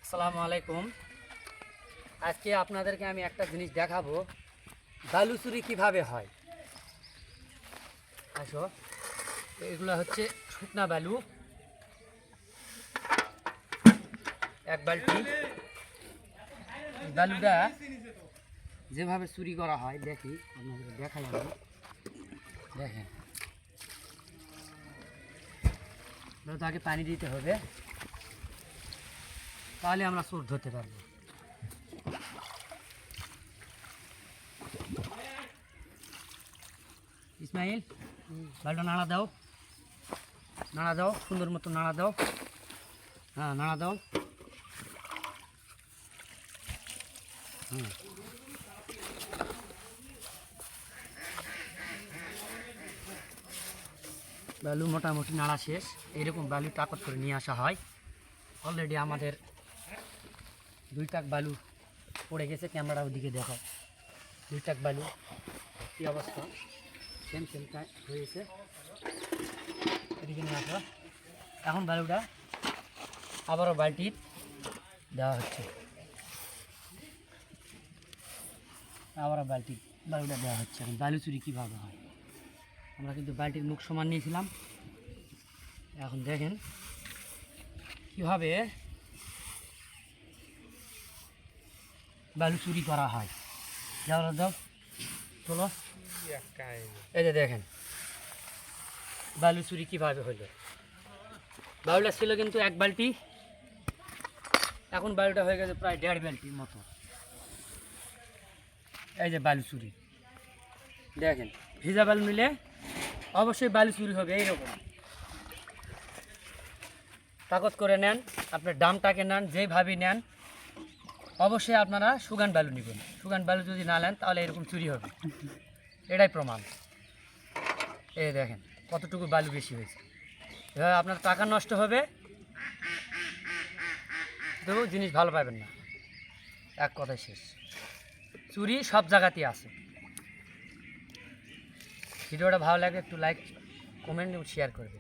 আসসালামু আলাইকুম। আজকে আপনাদেরকে আমি একটা জিনিস দেখাবো, বালু চুরি কীভাবে হয়। আসো, এগুলো হচ্ছে শুকনা বালু, এক বালতি। বালুটা যেভাবে চুরি করা হয় দেখি, আপনাদের দেখাই আমি। দেখেন, তো আগে পানি দিতে হবে, তাহলে আমরা চোর ধরতে পারবো। ইসমাইল, বালুটা নাড়া দাও, নাড়া দাও, সুন্দর মতো নাড়া দাও। হ্যাঁ, নাড়া দাও। বালু মোটামুটি নাড়া শেষ। এইরকম বালু টাকত করে নিয়ে আসা হয়। অলরেডি আমাদের 2 টাক বালু পড়ে গেছে। ক্যামেরা ওদিকে দেখো, 2 টাক বালু কী অবস্থা, সেম হয়েছে। এদিকে নিয়ে আসা। এখন বালুটা আবারও বালতির দেওয়া হচ্ছে, আবারও বালুটা দেওয়া হচ্ছে। এখন বালু চুরি কীভাবে হয়, আমরা কিন্তু বালতির মুখ সমান নিয়েছিলাম। এখন দেখেন কীভাবে বালু চুরি করা হয়। যাও দাও, চলো। এই যে দেখেন বালু চুরি কীভাবে হইল। বালুটা ছিল কিন্তু 1 বালতি, এখন বালুটা হয়ে গেছে প্রায় 1.5 বালতির মতো। এই যে বালু চুরি দেখেন, ভিজা বালু নিলে অবশ্যই বালু চুরি হবে। এইরকম কাগজ করে নেন, আপনার দামটাকে নেন, যেভাবে নেন, অবশ্যই আপনারা সুগান বালু নেবেন। সুগান বালু যদি না নেন তাহলে এরকম চুরি হবে, এটাই প্রমাণ। এই দেখেন কতটুকু বালু বেশি হয়েছে। এভাবে আপনার টাকা নষ্ট হবে, তো জিনিস ভালো পাবেন না। এক কথায় শেষ, চুরি সব জায়গাতেই আছে। ভিডিওটা ভালো লাগে একটু লাইক, কমেন্ট এবং শেয়ার করবেন।